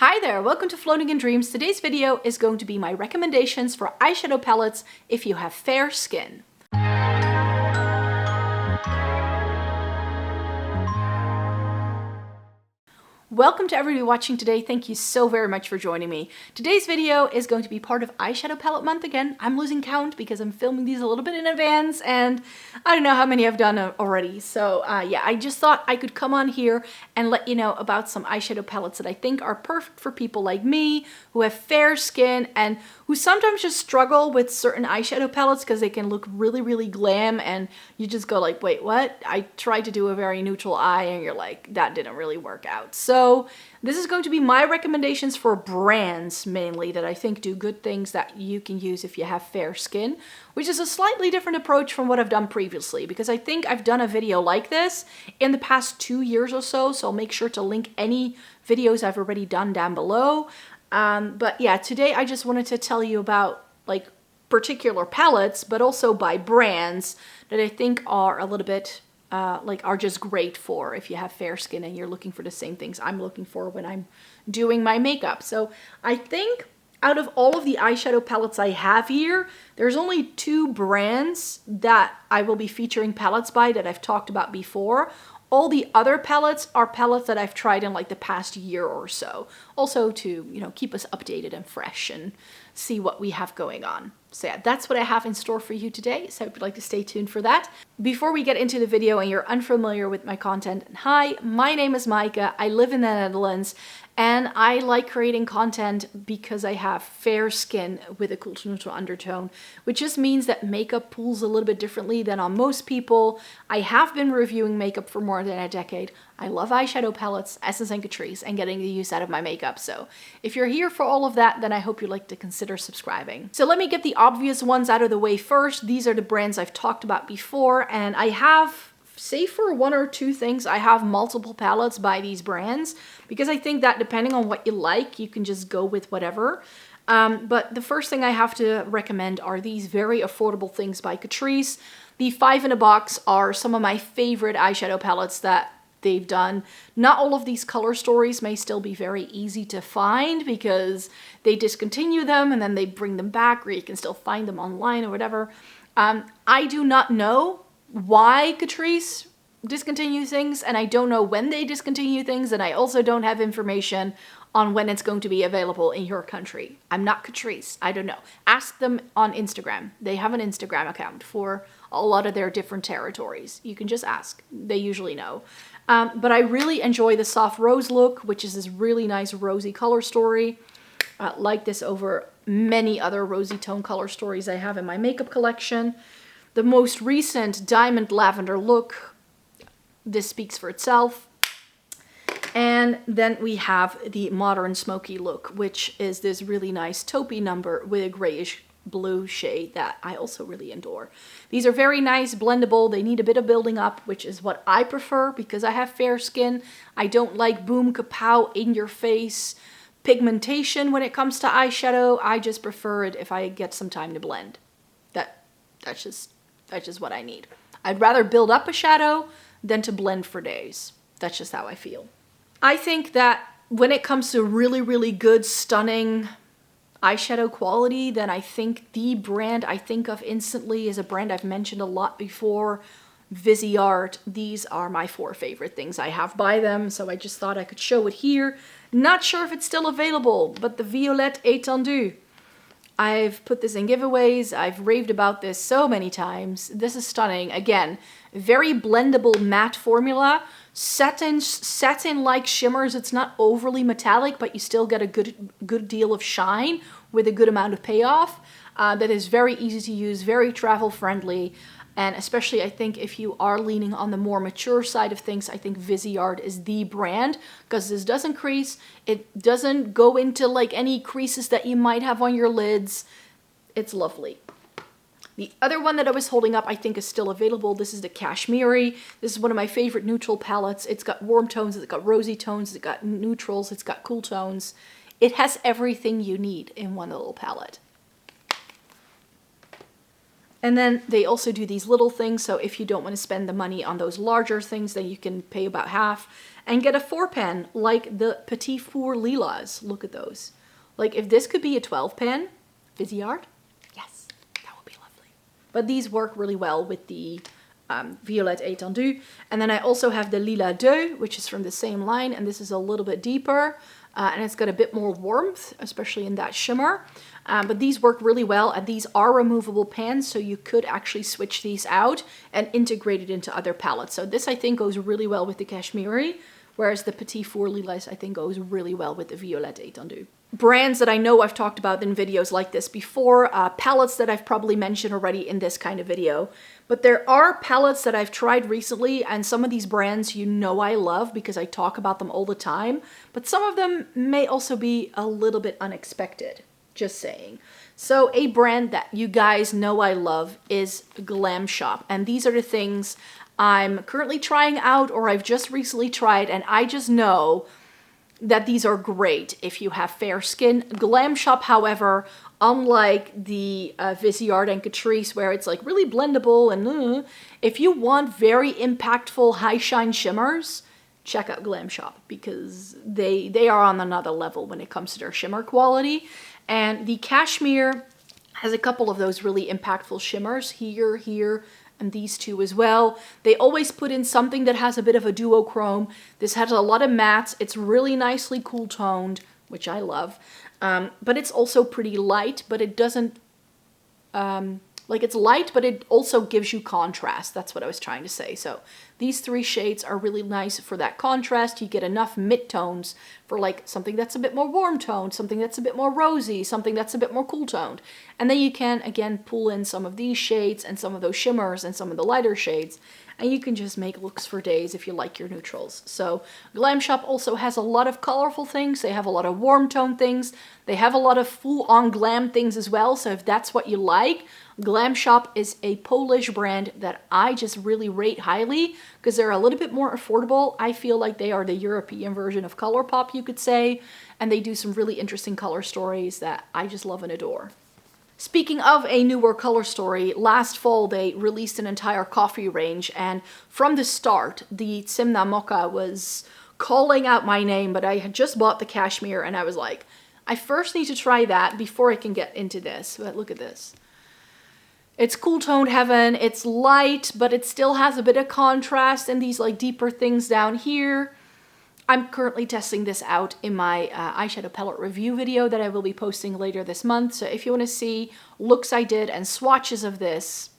Hi there, welcome to Floating in Dreams. Today's video is going to be my recommendations for eyeshadow palettes if you have fair skin. Welcome to everybody watching today. Thank you so very much for joining me. Today's video is going to be part of eyeshadow palette month again. I'm losing count because I'm filming these a little bit in advance and I don't know how many I've done already. So yeah, I just thought I could come on here and let you know about some eyeshadow palettes that I think are perfect for people like me who have fair skin and who sometimes just struggle with certain eyeshadow palettes because they can look really glam and you just go like, wait, what? I tried to do a very neutral eye and you're like, that didn't really work out. So this is going to be my recommendations for brands mainly that I think do good things that you can use if you have fair skin, which is a slightly different approach from what I've done previously because I think I've done a video like this in the past 2 years or so. So I'll make sure to link any videos I've already done down below. But yeah, today I just wanted to tell you about like particular palettes, but also by brands that I think are a little bit are just great for if you have fair skin and you're looking for the same things I'm looking for when I'm doing my makeup. So I think out of all of the eyeshadow palettes I have here, there's only 2 brands that I will be featuring palettes by that I've talked about before. All the other palettes are palettes that I've tried in like the past year or so. Also to, you know, keep us updated and fresh and see what we have going on. So yeah, that's what I have in store for you today. So I would like to stay tuned for that. Before we get into the video and you're unfamiliar with my content, hi, my name is Maaike. I live in the Netherlands and I like creating content because I have fair skin with a cool to neutral undertone, which just means that makeup pulls a little bit differently than on most people. I have been reviewing makeup for more than a decade. I love eyeshadow palettes, Essence and Catrice, and getting the use out of my makeup. So if you're here for all of that, then I hope you'd like to consider subscribing. So let me get the obvious ones out of the way first. These are the brands I've talked about before, and I have, save for 1 or 2 things, I have multiple palettes by these brands because I think that depending on what you like, you can just go with whatever. But the first thing I have to recommend are these very affordable things by Catrice. The 5 in a box are some of my favorite eyeshadow palettes that they've done. Not all of these color stories may still be very easy to find because they discontinue them and then they bring them back, or you can still find them online or whatever. I do not know why Catrice discontinues things, and I don't know when they discontinue things, and I also don't have information on when it's going to be available in your country. I'm not Catrice. I don't know. Ask them on Instagram. They have an Instagram account for a lot of their different territories. You can just ask. They usually know. But I really enjoy the soft rose look, which is this really nice rosy color story. Like this over many other rosy tone color stories I have in my makeup collection. The most recent diamond lavender look, this speaks for itself. And then we have the modern Smokey look, which is this really nice taupey number with a grayish blue shade that I also really adore. These are very nice, blendable. They need a bit of building up, which is what I prefer because I have fair skin. I don't like boom kapow in your face pigmentation when it comes to eyeshadow. I just prefer it if I get some time to blend. That's just what I need. I'd rather build up a shadow than to blend for days. That's just how I feel. I think that when it comes to really good, stunning eyeshadow quality, then I think the brand I think of instantly is a brand I've mentioned a lot before, Viseart. These are my 4 favorite things I have by them, so I just thought I could show it here. Not sure if it's still available, but the Violette Étendue. I've put this in giveaways. I've raved about this so many times. This is stunning. Again, very blendable matte formula. Satin-like shimmers. It's not overly metallic, but you still get a good deal of shine with a good amount of payoff. That is very easy to use, very travel friendly. And especially I think if you are leaning on the more mature side of things, I think Viseart is the brand because this doesn't crease. It doesn't go into like any creases that you might have on your lids. It's lovely. The other one that I was holding up I think is still available. This is the Cashmere. This is one of my favorite neutral palettes. It's got warm tones, it's got rosy tones, it's got neutrals, it's got cool tones. It has everything you need in one little palette. And then they also do these little things, so if you don't want to spend the money on those larger things, then you can pay about half. and get a 4 pan like the Petit Four Lilas. Look at those. Like if this could be a 12 pan, Viseart, yes, that would be lovely. But these work really well with the Violette Étendue. And then I also have the Lila 2, which is from the same line, and this is a little bit deeper. And it's got a bit more warmth, especially in that shimmer. But these work really well, and these are removable pans, so you could actually switch these out and integrate it into other palettes. So this, I think, goes really well with the Cashmere, whereas the Petit Four Lilas, I think, goes really well with the Violette Étendue. Brands that I know I've talked about in videos like this before, palettes that I've probably mentioned already in this kind of video. But there are palettes that I've tried recently, and some of these brands you know I love because I talk about them all the time. But some of them may also be a little bit unexpected, just saying. So a brand that you guys know I love is Glam Shop. And these are the things I'm currently trying out or I've just recently tried, and I just know that these are great if you have fair skin. Glam Shop, however, unlike the Viseart and Catrice, where it's like really blendable and if you want very impactful high shine shimmers, check out Glam Shop because they are on another level when it comes to their shimmer quality. And the Cashmere has a couple of those really impactful shimmers here, and these two as well. They always put in something that has a bit of a duochrome. This has a lot of mattes. It's really nicely cool toned, which I love. But it's also pretty light, but it doesn't, like it's light, but it also gives you contrast. That's what I was trying to say. So these 3 shades are really nice for that contrast. You get enough mid-tones for like something that's a bit more warm toned, something that's a bit more rosy, something that's a bit more cool toned. And then you can, again, pull in some of these shades and some of those shimmers and some of the lighter shades. And you can just make looks for days if you like your neutrals. So Glam Shop also has a lot of colorful things. They have a lot of warm tone things. They have a lot of full-on glam things as well. So if that's what you like, Glam Shop is a Polish brand that I just really rate highly because they're a little bit more affordable. I feel like they are the European version of ColourPop, you could say. And they do some really interesting color stories that I just love and adore. Speaking of a newer color story, last fall they released an entire coffee range, and from the start, the Simna Mocha was calling out my name, but I had just bought the Cashmere and I was like, I first need to try that before I can get into this. But look at this. It's cool toned heaven, it's light, but it still has a bit of contrast and these like deeper things down here. I'm currently testing this out in my eyeshadow palette review video that I will be posting later this month. So if you want to see looks I did and swatches of this,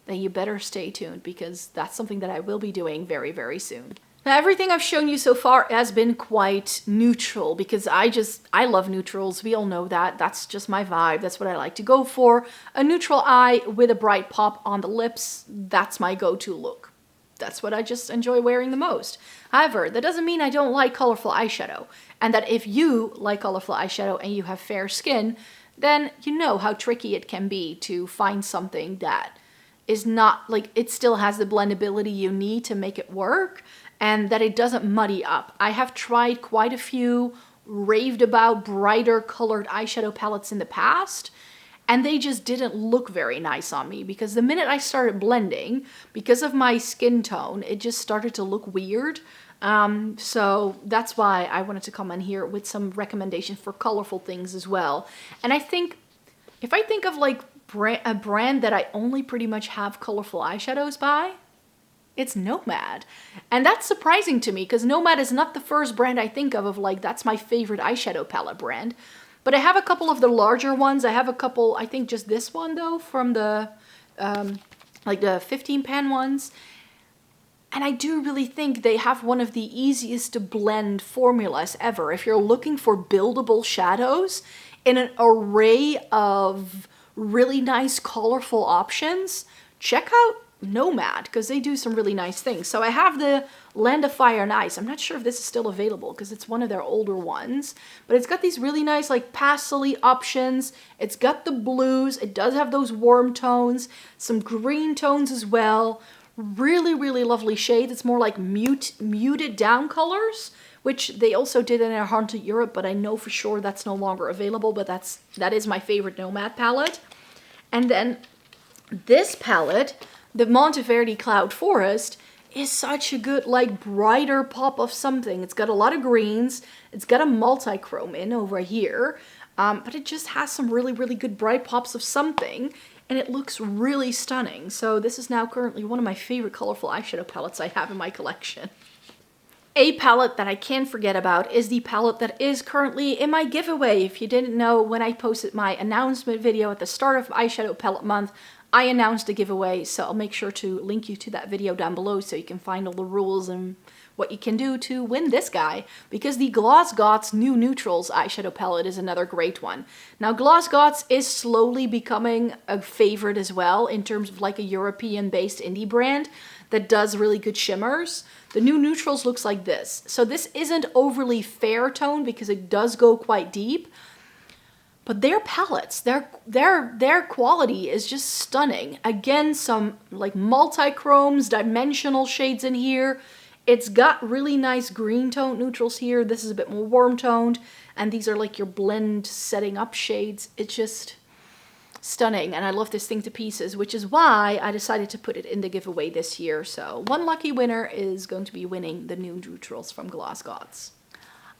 then you better stay tuned because that's something that I will be doing very, very soon. Now, everything I've shown you so far has been quite neutral because I love neutrals. We all know that. That's just my vibe. That's what I like to go for. A neutral eye with a bright pop on the lips, that's my go-to look. That's what I just enjoy wearing the most. However, that doesn't mean I don't like colorful eyeshadow. And that if you like colorful eyeshadow and you have fair skin, then you know how tricky it can be to find something that is not, like, it still has the blendability you need to make it work and that it doesn't muddy up. I have tried quite a few raved about brighter colored eyeshadow palettes in the past, and they just didn't look very nice on me because the minute I started blending, because of my skin tone, it just started to look weird. So that's why I wanted to come in here with some recommendations for colorful things as well. And I think, if I think of like a brand that I only pretty much have colorful eyeshadows by, it's Nomad. And that's surprising to me because Nomad is not the first brand I think of like that's my favorite eyeshadow palette brand. But I have a couple of the larger ones. I have a couple, I think just this one though, from the, like the 15 pan ones. And I do really think they have one of the easiest to blend formulas ever. If you're looking for buildable shadows in an array of really nice colorful options, check out Nomad because they do some really nice things. So I have the Land of Fire and Ice. I'm not sure if this is still available because it's one of their older ones, but it's got these really nice like pastel-y options. It's got the blues. It does have those warm tones, some green tones as well. Really, really lovely shades. It's more like muted down colors, which they also did in their Haunted Europe, but I know for sure that's no longer available, but that is my favorite Nomad palette. And then this palette, the Monteverde Cloud Forest, is such a good, like, brighter pop of something. It's got a lot of greens. It's got a multi-chrome in over here. But it just has some really, really good bright pops of something. And it looks really stunning. So this is now currently one of my favorite colorful eyeshadow palettes I have in my collection. A palette that I can't forget about is the palette that is currently in my giveaway. If you didn't know, when I posted my announcement video at the start of Eyeshadow Palette Month, I announced a giveaway, so I'll make sure to link you to that video down below so you can find all the rules and what you can do to win this guy, because the Gloss Gods New Neutrals eyeshadow palette is another great one. Now, Gloss Gods is slowly becoming a favorite as well in terms of like a European-based indie brand that does really good shimmers. The New Neutrals looks like this. So this isn't overly fair tone because it does go quite deep, but their palettes, their quality is just stunning. Again, some like multi-chromes, dimensional shades in here. It's got really nice green tone neutrals here. This is a bit more warm toned. And these are like your blend setting up shades. It's just stunning. And I love this thing to pieces, which is why I decided to put it in the giveaway this year. So one lucky winner is going to be winning the new neutrals from Gloss Gods.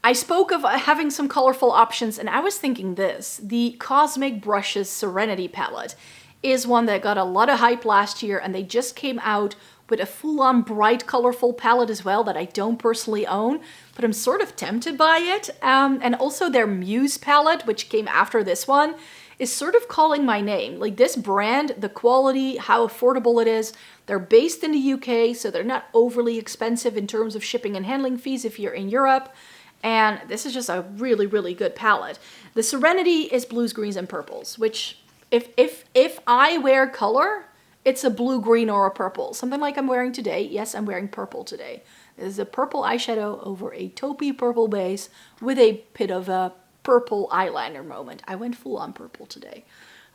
I spoke of having some colorful options, and I was thinking this. The Cosmic Brushes Serenity palette is one that got a lot of hype last year, and they just came out with a full-on bright, colorful palette as well that I don't personally own, but I'm sort of tempted by it. And also their Muse palette, which came after this one, is sort of calling my name. Like this brand, the quality, how affordable it is. They're based in the UK, so they're not overly expensive in terms of shipping and handling fees if you're in Europe. And this is just a really, really good palette. The Serenity is blues, greens, and purples, which if I wear color, it's a blue, green, or a purple. Something like I'm wearing today. Yes, I'm wearing purple today. This is a purple eyeshadow over a taupey purple base with a bit of a purple eyeliner moment. I went full on purple today.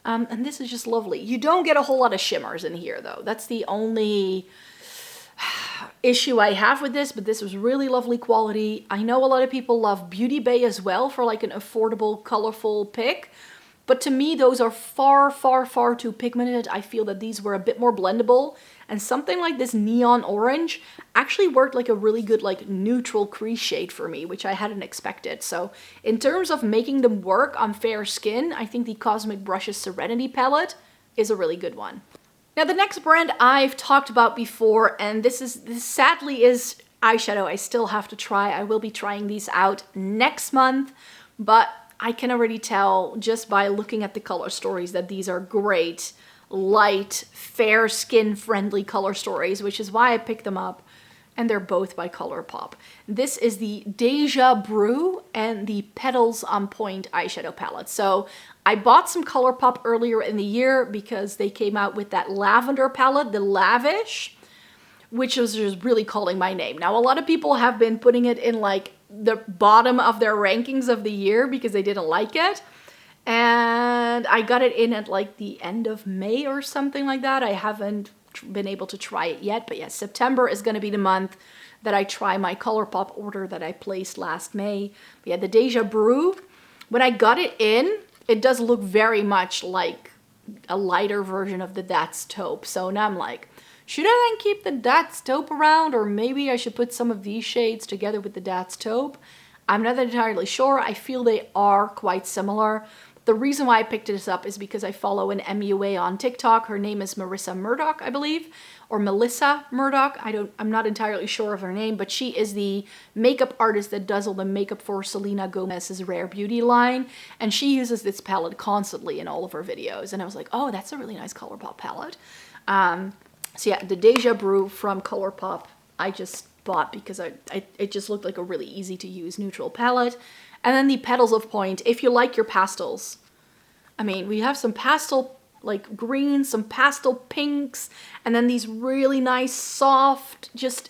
And this is just lovely. You don't get a whole lot of shimmers in here, though. That's the only issue I have with this, but this was really lovely quality. I know a lot of people love Beauty Bay as well for like an affordable, colorful pick. But to me, those are far, far, far too pigmented. I feel that these were a bit more blendable. And something like this neon orange actually worked like a really good like neutral crease shade for me, which I hadn't expected. So in terms of making them work on fair skin, I think the Cosmic Brushes Serenity palette is a really good one. Now the next brand I've talked about before, and this sadly is eyeshadow I still have to try. I will be trying these out next month, but I can already tell just by looking at the color stories that these are great, light, fair skin friendly color stories, which is why I picked them up. And they're both by ColourPop. This is the Deja Brew and the Petals on Point eyeshadow palette. So I bought some ColourPop earlier in the year because they came out with that lavender palette, the Lavish, which was just really calling my name. Now, a lot of people have been putting it in like the bottom of their rankings of the year because they didn't like it. And I got it in at like the end of May or something like that. I haven't been able to try it yet, but yes, September is going to be the month that I try my ColourPop order that I placed last May. But yeah, the Deja Brew, when I got it in, it does look very much like a lighter version of the That's Taupe. So now I'm like, should I then keep the That's Taupe around, or maybe I should put some of these shades together with the That's Taupe? I'm not entirely sure. I feel they are quite similar. The reason why I picked this up is because I follow an MUA on TikTok. Her name is Marissa Murdoch, I believe, or Melissa Murdoch. I'm not entirely sure of her name, but she is the makeup artist that does all the makeup for Selena Gomez's Rare Beauty line, and she uses this palette constantly in all of her videos. And I was like, oh, that's a really nice ColourPop palette. So yeah, the Deja Brew from ColourPop, I just bought because it just looked like a really easy to use neutral palette. And then the Petals of Point, if you like your pastels. I mean, we have some pastel like greens, some pastel pinks, and then these really nice, soft, just,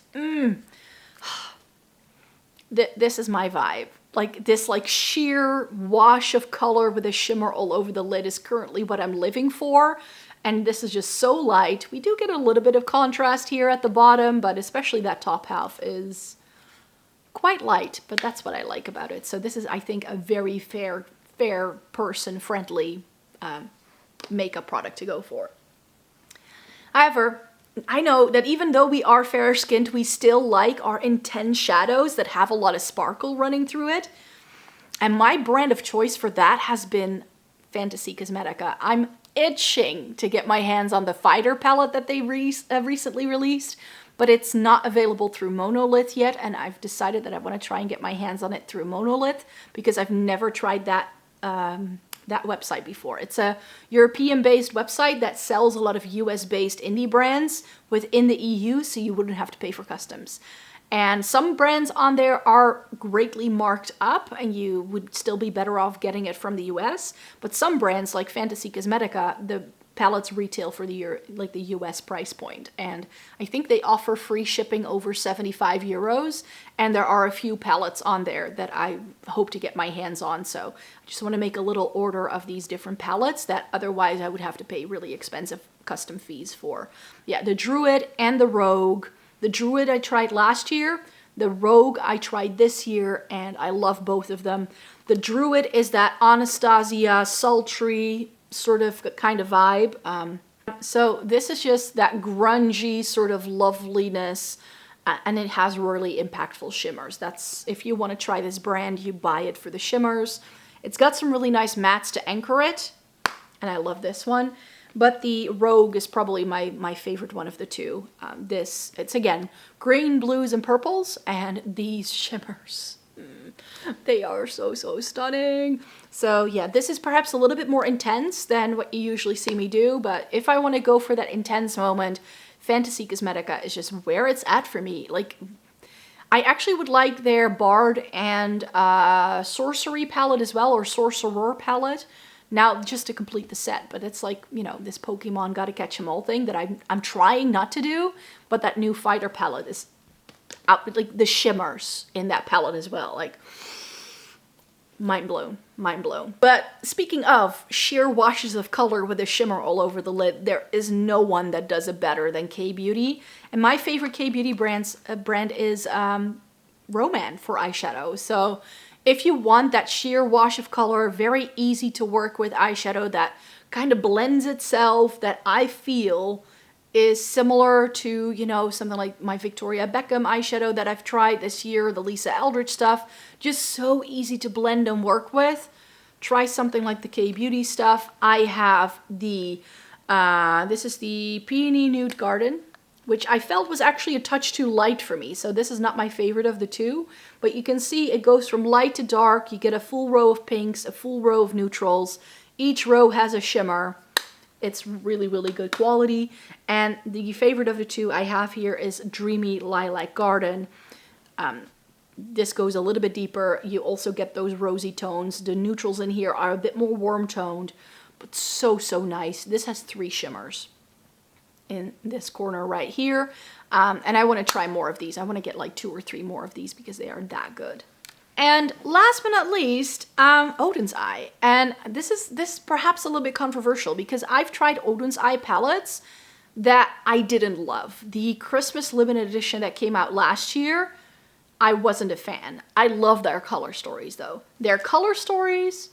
This is my vibe. Like this like sheer wash of color with a shimmer all over the lid is currently what I'm living for. And this is just so light. We do get a little bit of contrast here at the bottom, but especially that top half is quite light, but that's what I like about it. So this is, I think, a very fair person-friendly makeup product to go for. However, I know that even though we are fair skinned, we still like our intense shadows that have a lot of sparkle running through it. And my brand of choice for that has been Fantasy Cosmetica. I'm itching to get my hands on the Fighter palette that they recently released, but it's not available through Monolith yet, and I've decided that I want to try and get my hands on it through Monolith because I've never tried that that website before. It's a European-based website that sells a lot of US-based indie brands within the EU, so you wouldn't have to pay for customs. And some brands on there are greatly marked up, and you would still be better off getting it from the US. But some brands, like Fantasy Cosmetica, the palettes retail for the US price point, and I think they offer free shipping over 75 euros, and there are a few palettes on there that I hope to get my hands on. So I just want to make a little order of these different palettes that otherwise I would have to pay really expensive custom fees for. Yeah, the Druid and the Rogue. The Druid I tried last year, the Rogue I tried this year, and I love both of them. The Druid is that Anastasia sultry sort of kind of vibe. So this is just that grungy sort of loveliness, and it has really impactful shimmers. That's, if you want to try this brand, you buy it for the shimmers. It's got some really nice mattes to anchor it, and I love this one. But the Rogue is probably my favorite one of the two. It's again, green, blues, and purples, and these shimmers. They are so, so stunning. So yeah, this is perhaps a little bit more intense than what you usually see me do, but if I want to go for that intense moment, Fantasy Cosmetica is just where it's at for me. Like, I actually would like their Bard and Sorcery palette as well, or Sorcerer palette. Now, just to complete the set, but it's like, you know, this Pokemon gotta catch 'em all thing that I'm trying not to do, but that new Fighter palette is out, like the shimmers in that palette as well, like mind blown, mind blown. But speaking of sheer washes of color with a shimmer all over the lid, there is no one that does it better than K-Beauty. And my favorite K-Beauty brand is Roman for eyeshadow. So if you want that sheer wash of color, very easy to work with eyeshadow that kind of blends itself, that I feel is similar to, you know, something like my Victoria Beckham eyeshadow that I've tried this year, the Lisa Eldridge stuff, just so easy to blend and work with. Try something like the K-Beauty stuff. I have the, this is the Peony Nude Garden, which I felt was actually a touch too light for me. So this is not my favorite of the two, but you can see it goes from light to dark. You get a full row of pinks, a full row of neutrals. Each row has a shimmer. It's really, really good quality. And the favorite of the two I have here is Dreamy Lilac Garden. This goes a little bit deeper. You also get those rosy tones. The neutrals in here are a bit more warm toned, but so, so nice. This has 3 shimmers in this corner right here. And I want to try more of these. I want to get like 2 or 3 more of these because they are that good. And last but not least, Odin's Eye. And this is perhaps a little bit controversial because I've tried Odin's Eye palettes that I didn't love. The Christmas limited edition that came out last year, I wasn't a fan. I love their color stories though. Their color stories,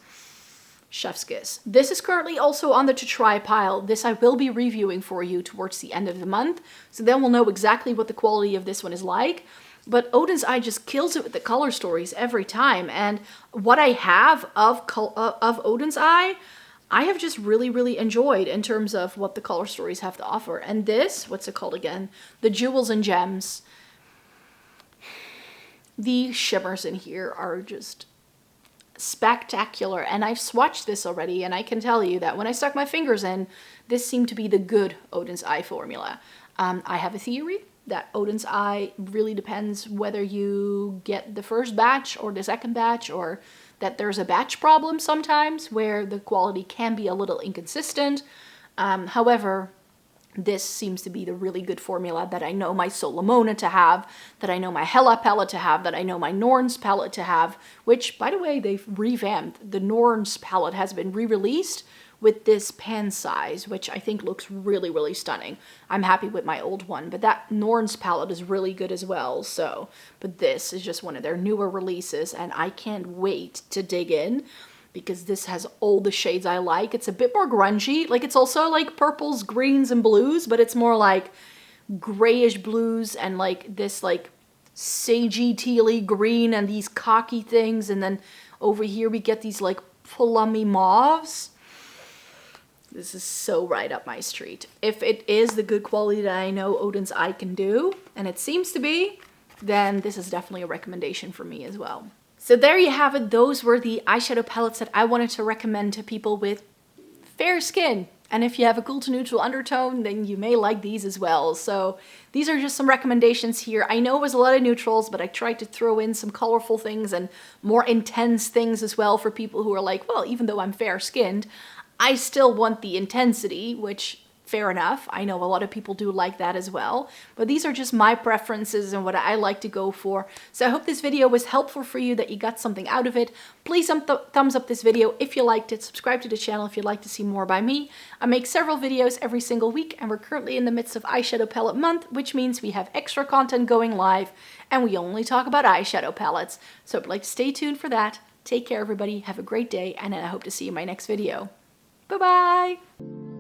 chef's kiss. This is currently also on the to try pile. This I will be reviewing for you towards the end of the month. So then we'll know exactly what the quality of this one is like. But Odin's Eye just kills it with the color stories every time. And what I have of Odin's Eye, I have just really, really enjoyed in terms of what the color stories have to offer. And this, what's it called again? The Jewels and Gems. The shimmers in here are just spectacular. And I've swatched this already, and I can tell you that when I stuck my fingers in, this seemed to be the good Odin's Eye formula. I have a theory that Odin's Eye really depends whether you get the first batch or the second batch, or that there's a batch problem sometimes where the quality can be a little inconsistent. However, this seems to be the really good formula that I know my Solomona to have, that I know my Hella palette to have, that I know my Norns palette to have, which, by the way, they've revamped. The Norns palette has been re-released with this pan size, which I think looks really, really stunning. I'm happy with my old one, but that Norns palette is really good as well. So, but this is just one of their newer releases, and I can't wait to dig in because this has all the shades I like. It's a bit more grungy. Like, it's also like purples, greens, and blues, but it's more like grayish blues and like this like sagey tealy green and these cocky things. And then over here we get these like plummy mauves. This is so right up my street. If it is the good quality that I know Odin's Eye can do, and it seems to be, then this is definitely a recommendation for me as well. So there you have it. Those were the eyeshadow palettes that I wanted to recommend to people with fair skin. And if you have a cool to neutral undertone, then you may like these as well. So these are just some recommendations here. I know it was a lot of neutrals, but I tried to throw in some colorful things and more intense things as well for people who are like, well, even though I'm fair skinned, I still want the intensity, which fair enough. I know a lot of people do like that as well, but these are just my preferences and what I like to go for. So I hope this video was helpful for you, that you got something out of it. Please thumbs up this video if you liked it. Subscribe to the channel if you'd like to see more by me. I make several videos every single week, and we're currently in the midst of eyeshadow palette month, which means we have extra content going live, and we only talk about eyeshadow palettes. So I'd like to stay tuned for that. Take care, everybody. Have a great day, and I hope to see you in my next video. Bye-bye!